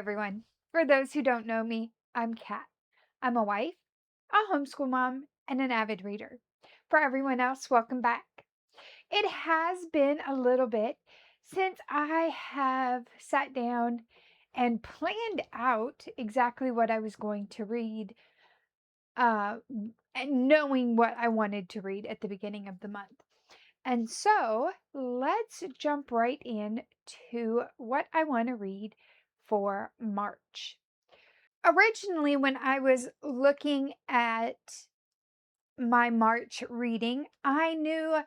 everyone. For those who don't know me, I'm Kat. I'm a wife, a homeschool mom, and an avid reader. For everyone else, welcome back. It has been a little bit since I have sat down and planned out exactly what I was going to read, uh, and knowing what I wanted to read at the beginning of the month. And so let's jump right in to what I want to read for March. Originally, when I was looking at my March reading, I knew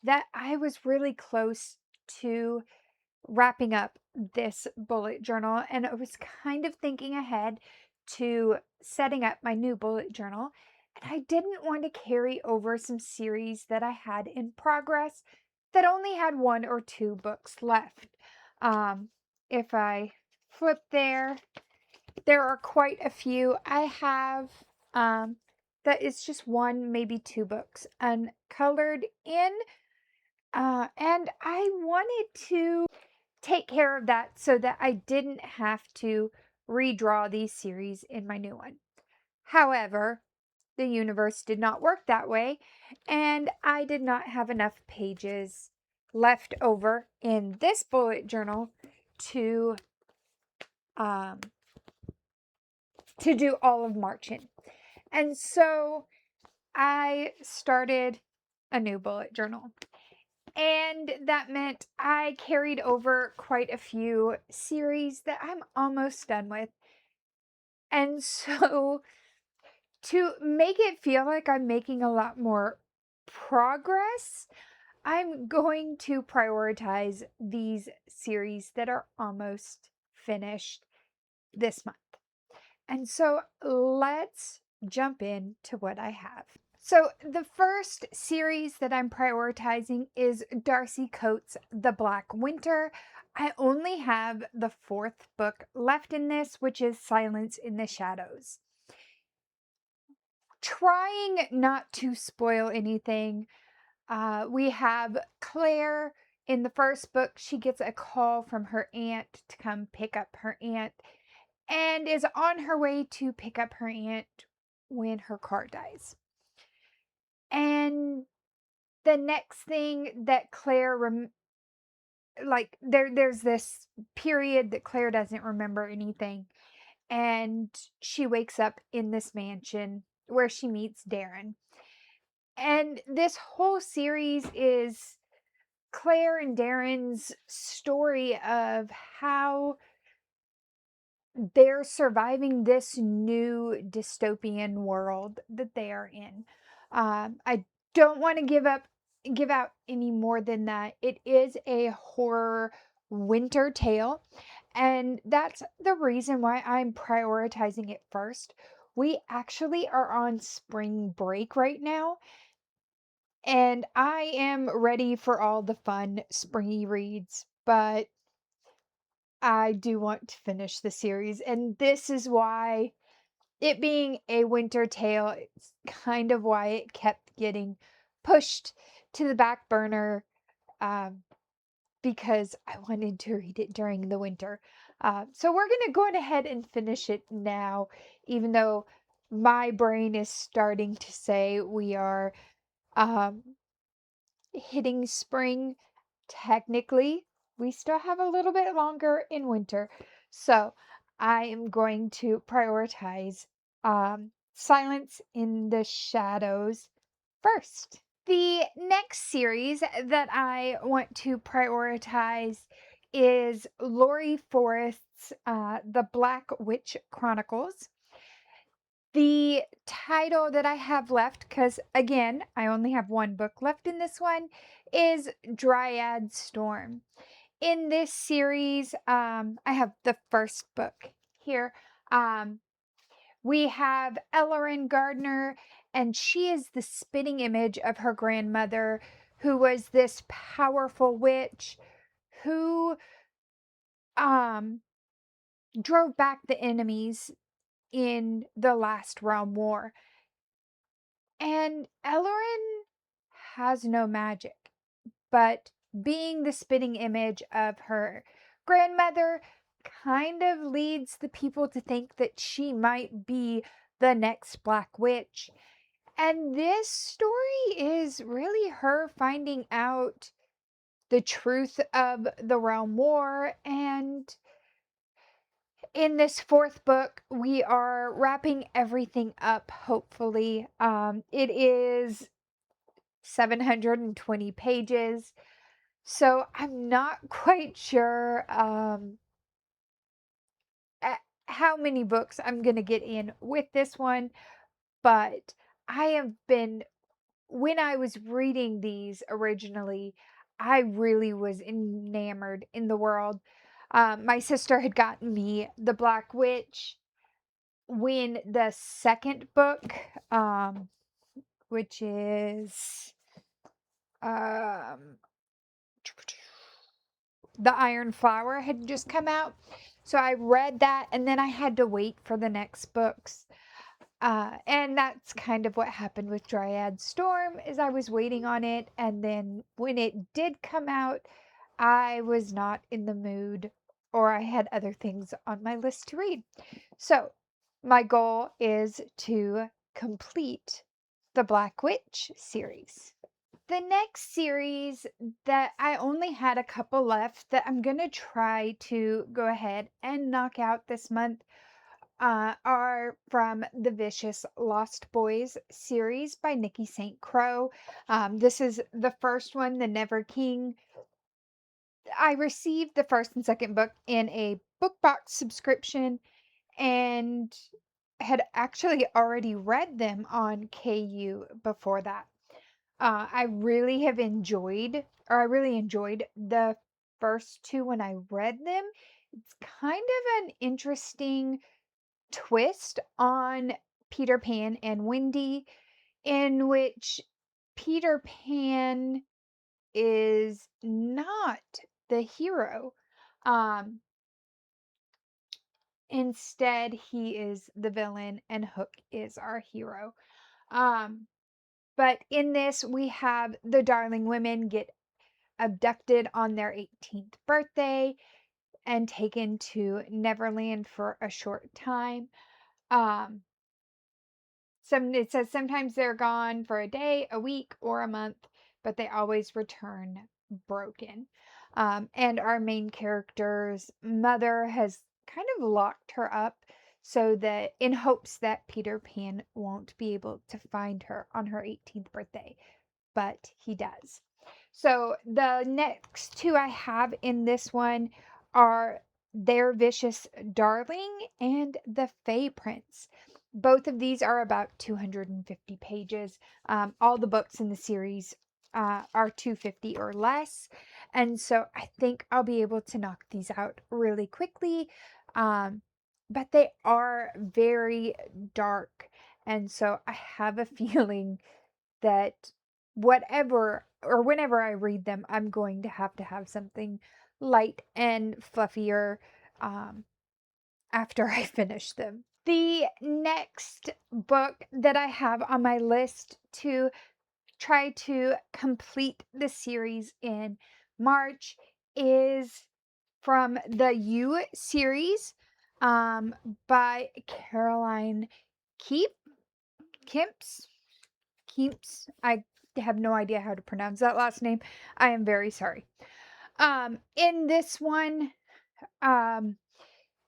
that I was really close to wrapping up this bullet journal, and I was kind of thinking ahead to setting up my new bullet journal. And I didn't want to carry over some series that I had in progress that only had one or two books left. Um, if I flip there are quite a few. I have that is just one, maybe two books uncolored in. And I wanted to take care of that so that I didn't have to redraw these series in my new one. However, the universe did not work that way, and I did not have enough pages left over in this bullet journal to um, do all of March in. And so I started a new bullet journal. And that meant I carried over quite a few series that I'm almost done with. And so to make it feel like I'm making a lot more progress, I'm going to prioritize these series that are almost finished this month. And so let's jump into what I have. So the first series that I'm prioritizing is Darcy Coates' The Black Winter. I only have the fourth book left in this, which is Silence in the Shadows. Trying not to spoil anything, we have Claire. In the first book, she gets a call from her aunt to come pick up her aunt and is on her way to pick up her aunt when her car dies. And the next thing that Claire there's this period that Claire doesn't remember anything, and she wakes up in this mansion where she meets Darren. And this whole series is Claire and Darren's story of how they're surviving this new dystopian world that they are in. I don't want to give out any more than that. It is a horror winter tale, and that's the reason why I'm prioritizing it first. We actually are on spring break right now, and I am ready for all the fun springy reads, but I do want to finish the series, and this is why, it being a winter tale, it's kind of why it kept getting pushed to the back burner, um, because I wanted to read it during the winter. So we're going to go ahead and finish it now, even though my brain is starting to say we are um, hitting spring. Technically, we still have a little bit longer in winter. So I am going to prioritize Silence in the Shadows first. The next series that I want to prioritize is Lori Forrest's The Black Witch Chronicles. The title that I have left, because again, I only have one book left in this one, is Dryad Storm. In this series, I have the first book here. We have Ellerin Gardner, and she is the spitting image of her grandmother, who was this powerful witch who um, drove back the enemies in the Last Realm War. And Ellerin has no magic, but being the spitting image of her grandmother kind of leads the people to think that she might be the next Black Witch. And this story is really her finding out the truth of the Realm War. And in this fourth book, we are wrapping everything up, hopefully. It is 720 pages. So I'm not quite sure how many books I'm going to get in with this one, but I have been, when I was reading these originally, I really was enamored in the world. My sister had gotten me The Black Witch when the second book, which is um, The Iron Flower, had just come out. So I read that, and then I had to wait for the next books. And that's kind of what happened with Dryad Storm, is I was waiting on it, and then when it did come out, I was not in the mood, or I had other things on my list to read. So my goal is to complete the Black Witch series. The next series that I only had a couple left that I'm going to try to go ahead and knock out this month are from the Vicious Lost Boys series by Nikki St. Crow. This is the first one, The Never King. I received the first and second book in a book box subscription and had actually already read them on KU before that. I really have enjoyed, or I really enjoyed the first two when I read them. It's kind of an interesting twist on Peter Pan and Wendy, in which Peter Pan is not the hero. Um, Instead, he is the villain, and Hook is our hero. Um, but in this, we have the Darling Women get abducted on their 18th birthday and taken to Neverland for a short time. Um, it says sometimes they're gone for a day, a week, or a month, but they always return broken. And our main character's mother has kind of locked her up so that in hopes that Peter Pan won't be able to find her on her 18th birthday, but he does. So the next two I have in this one are Their Vicious Darling and The Fey Prince. Both of these are about 250 pages. All the books in the series are 250 or less. And so I think I'll be able to knock these out really quickly. But they are very dark. And so I have a feeling that whatever or whenever I read them, I'm going to have something light and fluffier after I finish them. The next book that I have on my list to try to complete the series in March is from the You series by Caroline Keep Kimps. Keeps. I have no idea how to pronounce that last name. I am very sorry. In this one, um,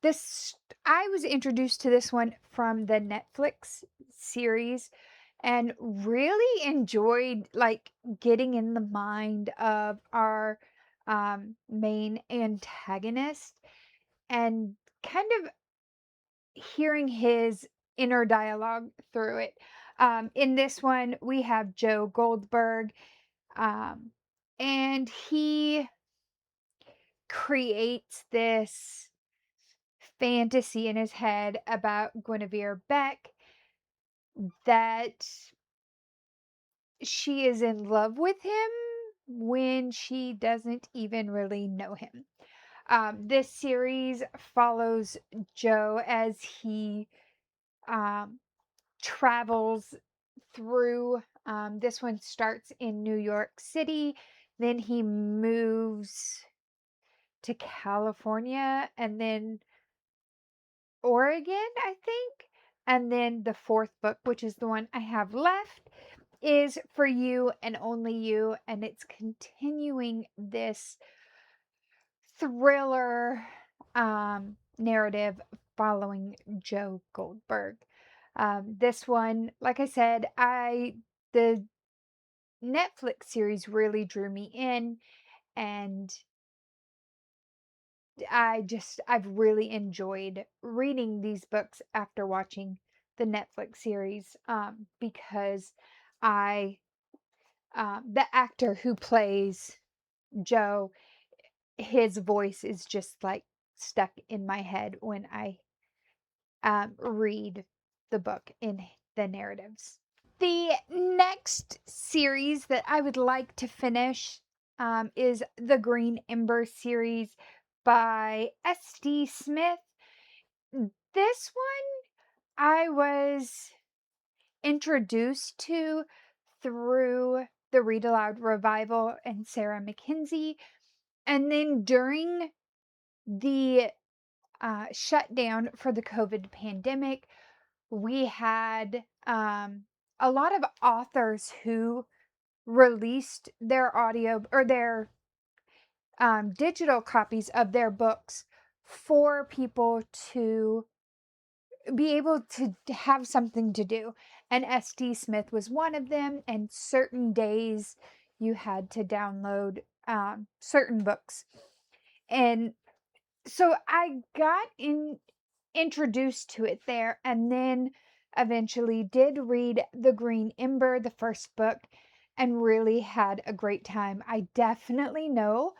this I was introduced to this one from the Netflix series and really enjoyed like getting in the mind of our main antagonist and kind of hearing his inner dialogue through it. In this one, we have Joe Goldberg, um, and he creates this fantasy in his head about Guinevere Beck that she is in love with him when she doesn't even really know him. This series follows Joe as he travels through. This one starts in New York City, then he moves to California and then Oregon, I think. And then the fourth book, which is the one I have left, is For You and Only You. And it's continuing this thriller narrative following Joe Goldberg. This one, like I said, the Netflix series really drew me in, and I've really enjoyed reading these books after watching the Netflix series, because I the actor who plays Joe, his voice is just like stuck in my head when I read the book in the narratives. The next series that I would like to finish is the Green Ember series by S.D. Smith. This one I was introduced to through the Read Aloud Revival and Sarah Mackenzie. And then during the shutdown for the COVID pandemic, we had a lot of authors who released their audio or their digital copies of their books for people to be able to have something to do. And SD Smith was one of them. And certain days you had to download certain books. And so I got introduced to it there, and then eventually did read The Green Ember, the first book, and really had a great time. I definitely know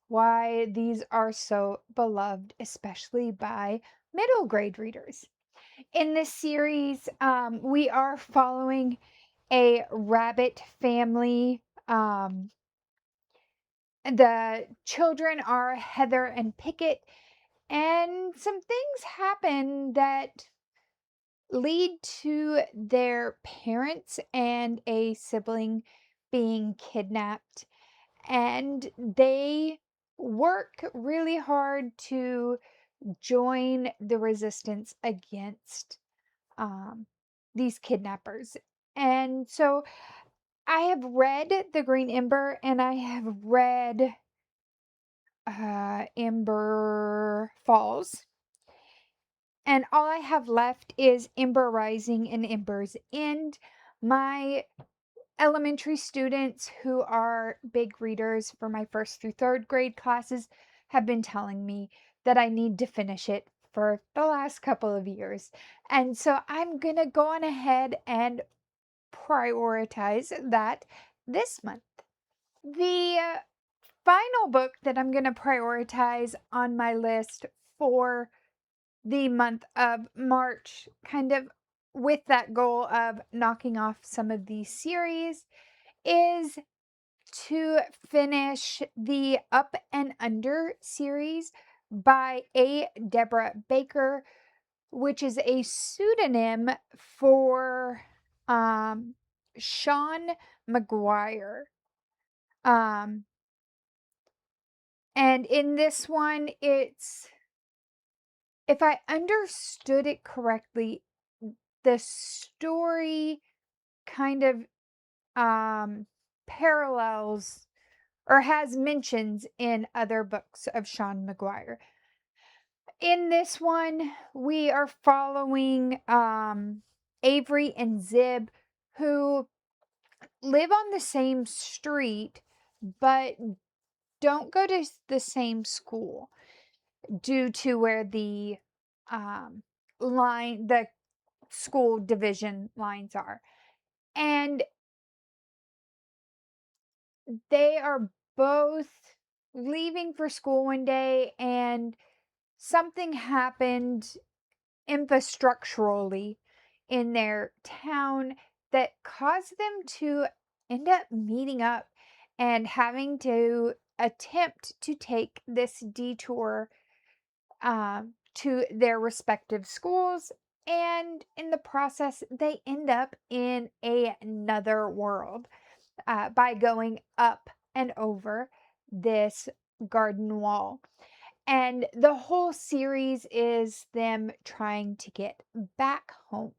why these are so beloved, especially by middle grade readers. In this series, we are following a rabbit family. The children are Heather and Pickett, and some things happen that lead to their parents and a sibling being kidnapped. And they work really hard to join the resistance against these kidnappers. And so I have read The Green Ember, and I have read Ember Falls. And all I have left is Ember Rising and Ember's End. My elementary students who are big readers for my first through third grade classes have been telling me that I need to finish it for the last couple of years. And so I'm going to go on ahead and prioritize that this month. The final book that I'm going to prioritize on my list for the month of March, kind of with that goal of knocking off some of these series, is to finish the Up and Under series by A. Deborah Baker, which is a pseudonym for Sean McGuire. And in this one, it's, if I understood it correctly, the story kind of parallels or has mentions in other books of Sean McGuire. In this one, we are following Avery and Zib, who live on the same street but don't go to the same school due to where the the school division lines are. And they are both leaving for school one day, and something happened infrastructurally in their town that caused them to end up meeting up and having to attempt to take this detour to their respective schools. And in the process, they end up in another world by going up and over this garden wall. And the whole series is them trying to get back home.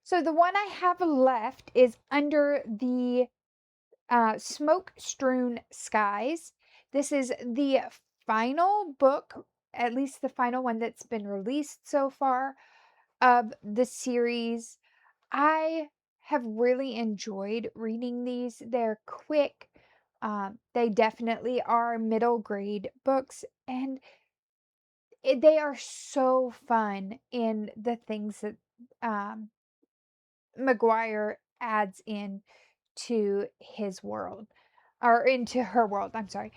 So the one I have left is Under the Smoke Strewn Skies. This is the final book, at least the final one that's been released so far of the series. I have really enjoyed reading these. They're quick. They definitely are middle grade books, and they are so fun in the things that um, McGuire adds in to his world or into her world. I'm sorry.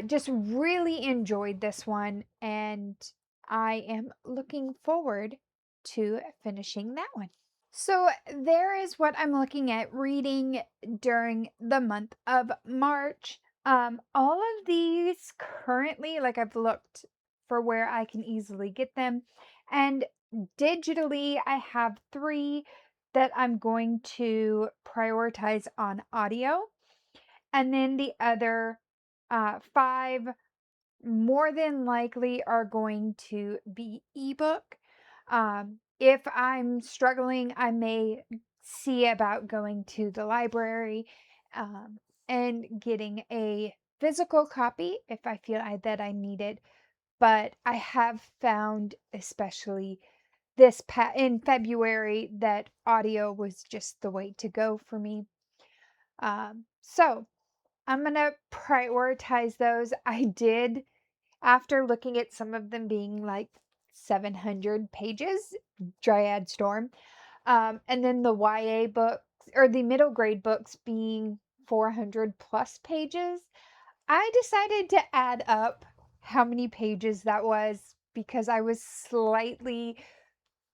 Just really enjoyed this one, and I am looking forward to finishing that one. So, there is what I'm looking at reading during the month of March. All of these currently, like I've looked for where I can easily get them, and digitally, I have three that I'm going to prioritize on audio, and then the other five more than likely are going to be ebook. If I'm struggling, I may see about going to the library um, and getting a physical copy if I feel that I need it. But I have found, especially in February, that audio was just the way to go for me. So I'm gonna prioritize those. I did, after looking at some of them being like 700 pages, Dryad Storm, and then the YA books or the middle grade books being 400 plus pages, I decided to add up how many pages that was because I was slightly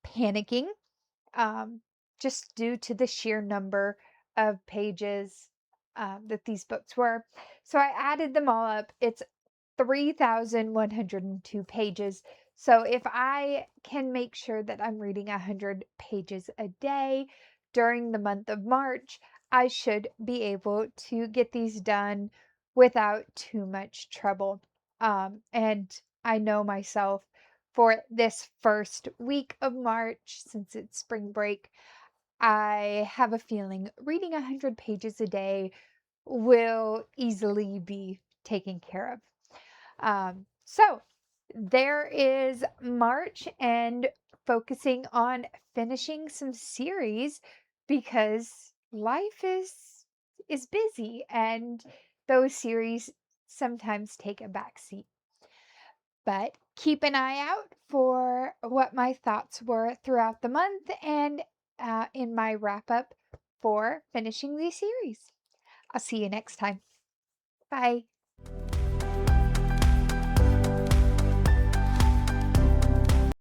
panicking, um, just due to the sheer number of pages that these books were. So I added them all up. It's 3,102 pages. So if I can make sure that I'm reading 100 pages a day during the month of March, I should be able to get these done without too much trouble. And I know myself, for this first week of March, since it's spring break, I have a feeling reading 100 pages a day will easily be taken care of. So there is March and focusing on finishing some series because life is busy and those series sometimes take a back seat. But keep an eye out for what my thoughts were throughout the month and in my wrap up for finishing the series. I'll see you next time. Bye.